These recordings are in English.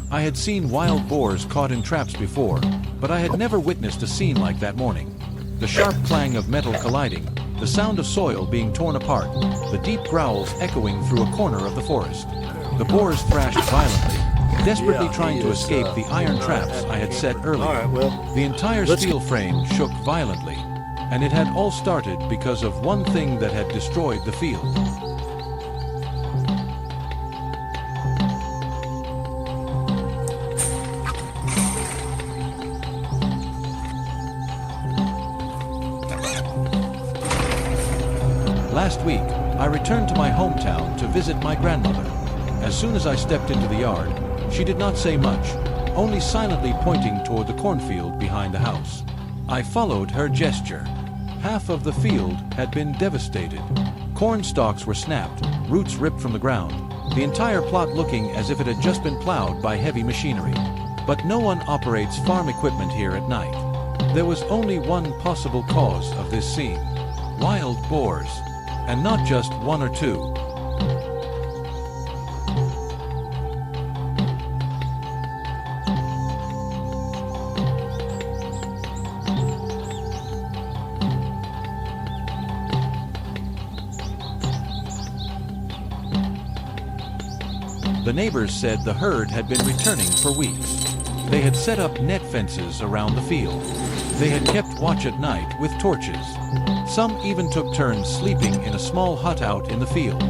I had seen wild boars caught in traps before, but I had never witnessed a scene like that morning. The sharp clang of metal colliding, the sound of soil being torn apart, the deep growls echoing through a corner of the forest. The boars thrashed violently, desperately trying to escape the iron traps I had set earlier. The entire steel frame shook violently, and it had all started because of one thing that had destroyed the field. Last week, I returned to my hometown to visit my grandmother. As soon as I stepped into the yard, she did not say much, only silently pointing toward the cornfield behind the house. I followed her gesture. Half of the field had been devastated. Corn stalks were snapped, roots ripped from the ground, the entire plot looking as if it had just been plowed by heavy machinery. But no one operates farm equipment here at night. There was only one possible cause of this scene: wild boars. And not just one or two. The neighbors said the herd had been returning for weeks. They had set up net fences around the field. They had kept watch at night with torches. Some even took turns sleeping in a small hut out in the field.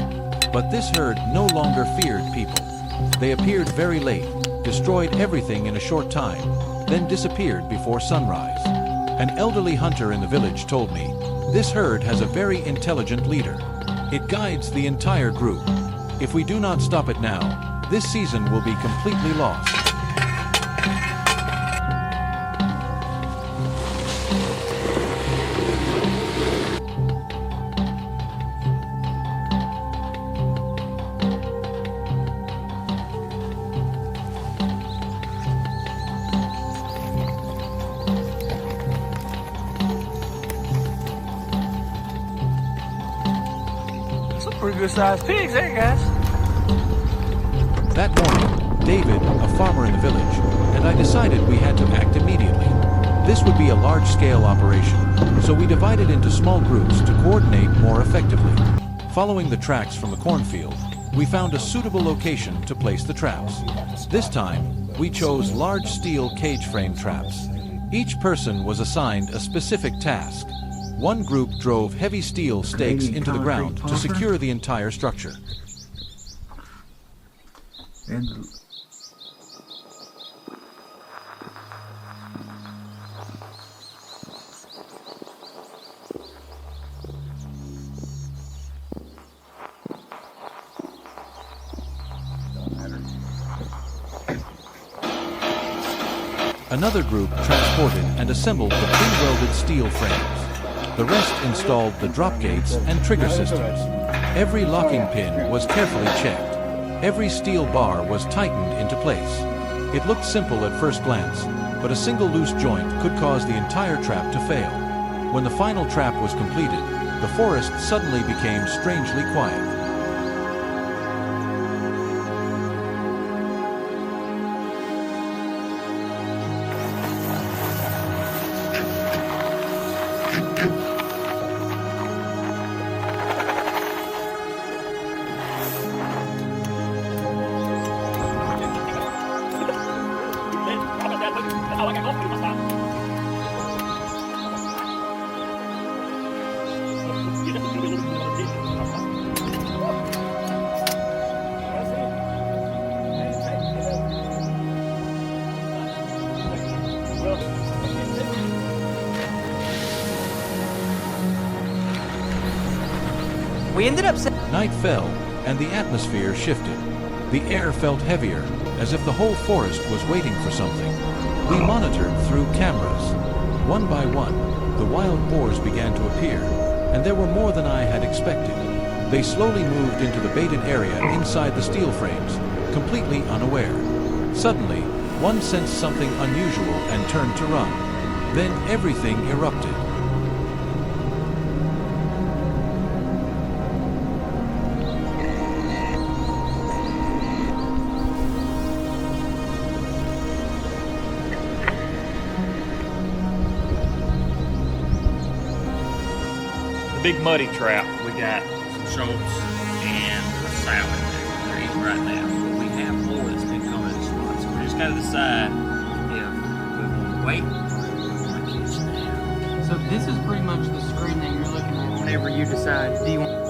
But this herd no longer feared people. They appeared very late, destroyed everything in a short time, then disappeared before sunrise. An elderly hunter in the village told me, "This herd has a very intelligent leader. It guides the entire group. If we do not stop it now, this season will be completely lost." Pretty good sized pigs there, guys. That morning, David, a farmer in the village, and I decided we had to act immediately. This would be a large-scale operation, so we divided into small groups to coordinate more effectively. Following the tracks from the cornfield, we found a suitable location to place the traps. This time, we chose large steel cage frame traps. Each person was assigned a specific task. One group drove heavy steel stakes into the ground to secure the entire structure. Another group transported and assembled the pre-welded steel frames. The rest installed the drop gates and trigger systems. Every locking pin was carefully checked. Every steel bar was tightened into place. It looked simple at first glance, but a single loose joint could cause the entire trap to fail. When the final trap was completed, the forest suddenly became strangely quiet. We ended up Night fell, and the atmosphere shifted. The air felt heavier, as if the whole forest was waiting for something. We monitored through cameras. One by one, the wild boars began to appear, and there were more than I had expected. They slowly moved into the baited area inside the steel frames, completely unaware. Suddenly, one sensed something unusual and turned to run. Then everything erupted. big muddy trout. We got some schultz and a salad they're eating right now. But we have more that's been coming to the spot. So we just got to decide if we want to wait or if we want to catch now. So this is pretty much the screen that you're looking at whenever you decide, do you want...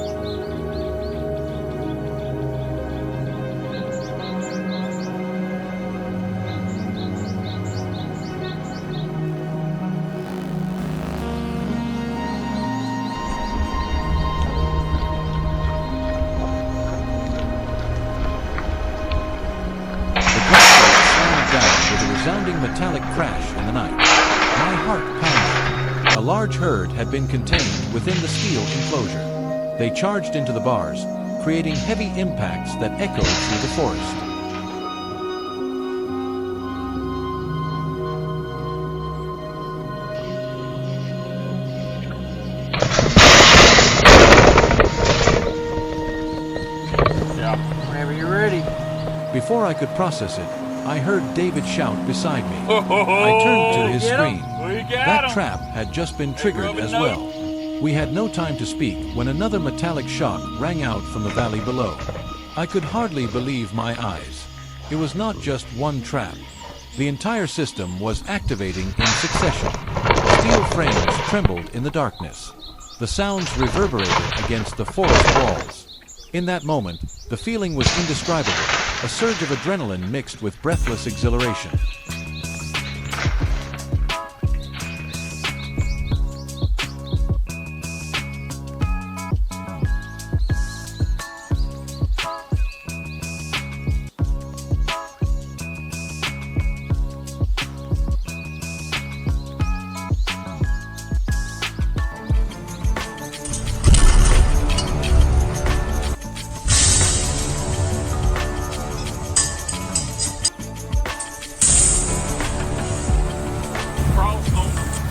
Resounding metallic crash in the night. My heart pounded. A large herd had been contained within the steel enclosure. They charged into the bars, creating heavy impacts that echoed through the forest. Yeah. Whenever you're ready. Before I could process it, I heard David shout beside me. I turned to his screen. That trap had just been triggered as well. We had no time to speak when another metallic shock rang out from the valley below. I could hardly believe my eyes. It was not just one trap. The entire system was activating in succession. Steel frames trembled in the darkness. The sounds reverberated against the forest walls. In that moment, the feeling was indescribable. A surge of adrenaline mixed with breathless exhilaration.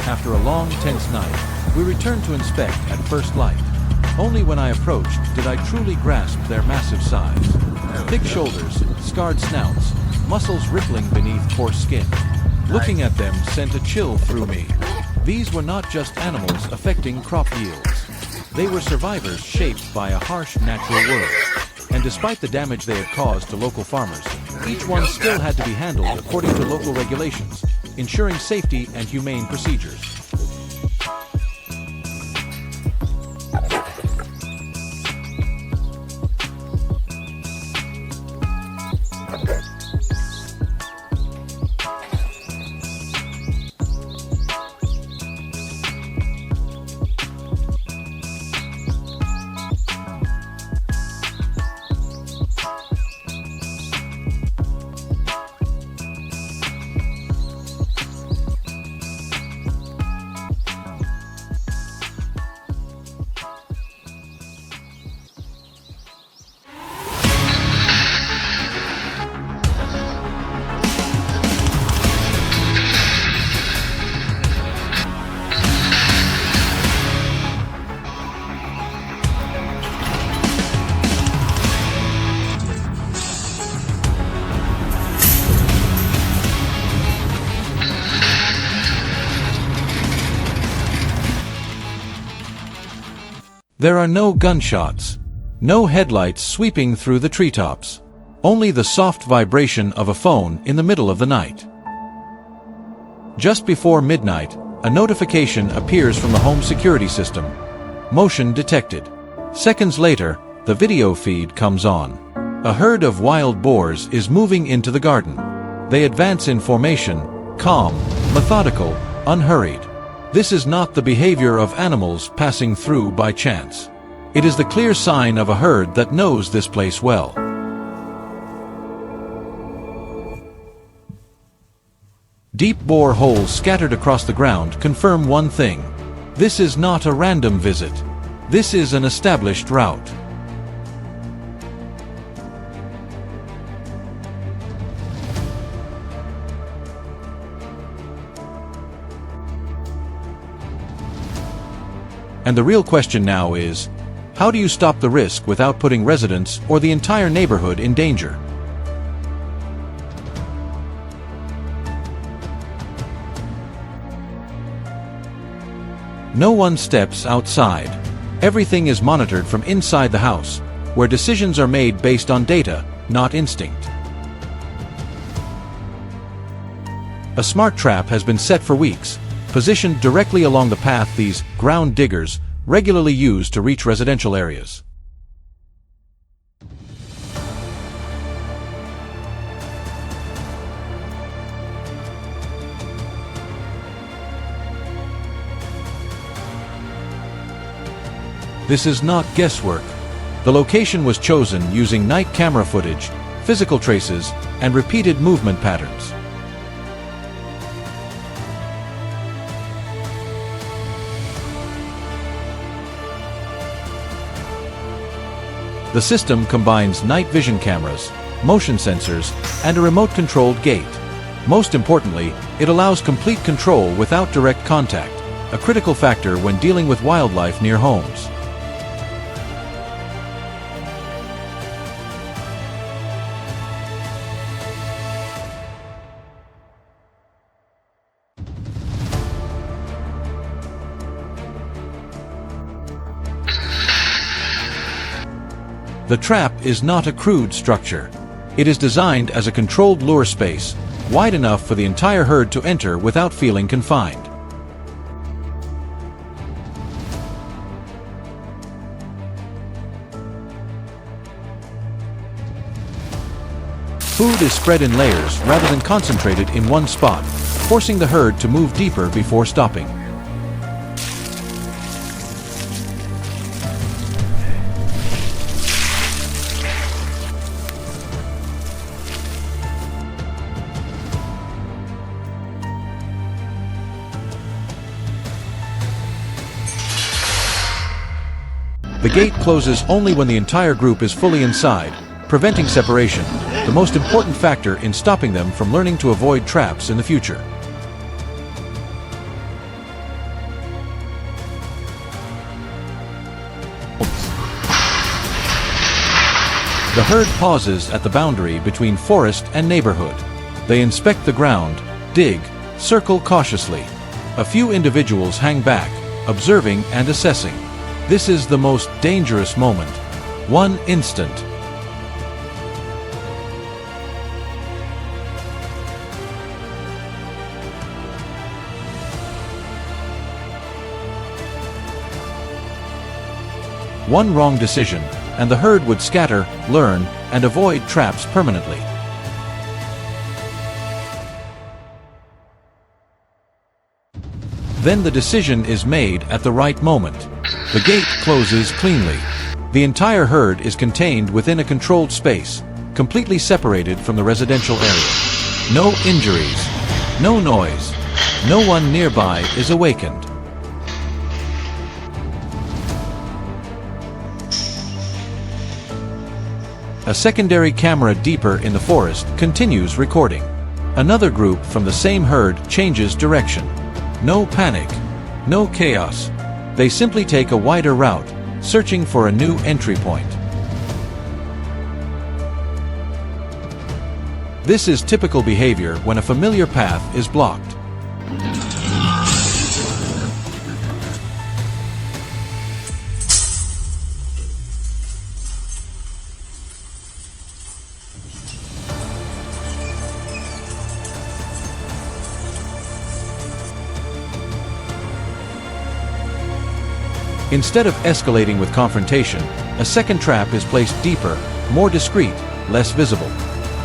After a long, tense night, we returned to inspect at first light. Only when I approached did I truly grasp their massive size. Thick shoulders, scarred snouts, muscles rippling beneath coarse skin. Looking at them sent a chill through me. These were not just animals affecting crop yields. They were survivors shaped by a harsh natural world. And despite the damage they had caused to local farmers, each one still had to be handled according to local regulations, ensuring safety and humane procedures. There are no gunshots, no headlights sweeping through the treetops, only the soft vibration of a phone in the middle of the night. Just before midnight, a notification appears from the home security system. Motion detected. Seconds later, the video feed comes on. A herd of wild boars is moving into the garden. They advance in formation, calm, methodical, unhurried. This is not the behavior of animals passing through by chance. It is the clear sign of a herd that knows this place well. Deep bore holes scattered across the ground confirm one thing. This is not a random visit. This is an established route. And the real question now is, how do you stop the risk without putting residents or the entire neighborhood in danger? No one steps outside. Everything is monitored from inside the house, where decisions are made based on data, not instinct. A smart trap has been set for weeks, positioned directly along the path these ground diggers regularly use to reach residential areas. This is not guesswork. The location was chosen using night camera footage, physical traces, and repeated movement patterns. The system combines night vision cameras, motion sensors, and a remote-controlled gate. Most importantly, it allows complete control without direct contact, a critical factor when dealing with wildlife near homes. The trap is not a crude structure. It is designed as a controlled lure space, wide enough for the entire herd to enter without feeling confined. Food is spread in layers rather than concentrated in one spot, forcing the herd to move deeper before stopping. The gate closes only when the entire group is fully inside, preventing separation, the most important factor in stopping them from learning to avoid traps in the future. The herd pauses at the boundary between forest and neighborhood. They inspect the ground, dig, circle cautiously. A few individuals hang back, observing and assessing. This is the most dangerous moment. One instant. One wrong decision, and the herd would scatter, learn, and avoid traps permanently. Then the decision is made at the right moment. The gate closes cleanly. The entire herd is contained within a controlled space, completely separated from the residential area. No injuries, no noise, no one nearby is awakened. A secondary camera deeper in the forest continues recording. Another group from the same herd changes direction. No panic, no chaos. They simply take a wider route, searching for a new entry point. This is typical behavior when a familiar path is blocked. Instead of escalating with confrontation, a second trap is placed deeper, more discreet, less visible.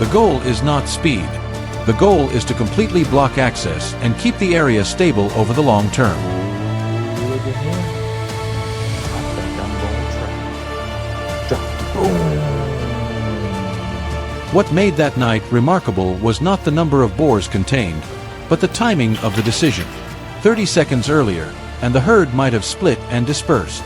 The goal is not speed. The goal is to completely block access and keep the area stable over the long term. What made that night remarkable was not the number of boars contained, but the timing of the decision. 30 seconds earlier, and the herd might have split and dispersed.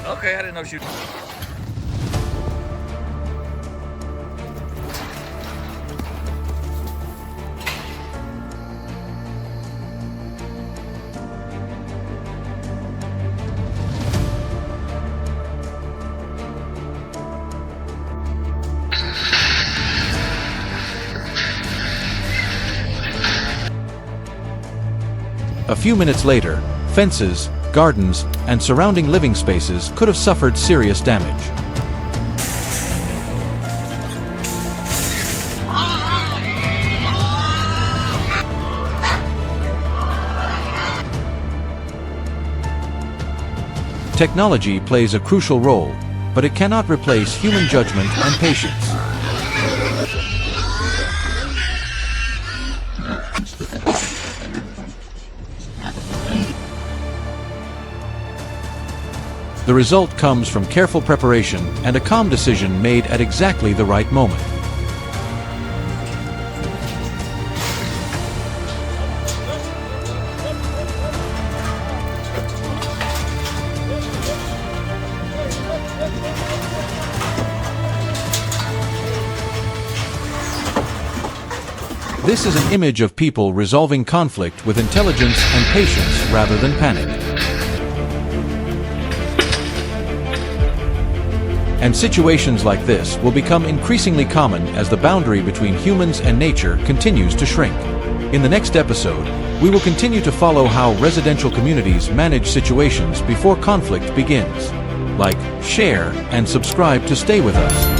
Okay, I didn't know she... few minutes later, fences, gardens, and surrounding living spaces could have suffered serious damage. Technology plays a crucial role, but it cannot replace human judgment and patience. The result comes from careful preparation and a calm decision made at exactly the right moment. This is an image of people resolving conflict with intelligence and patience rather than panic. And situations like this will become increasingly common as the boundary between humans and nature continues to shrink. In the next episode, we will continue to follow how residential communities manage situations before conflict begins. Like, share, and subscribe to stay with us.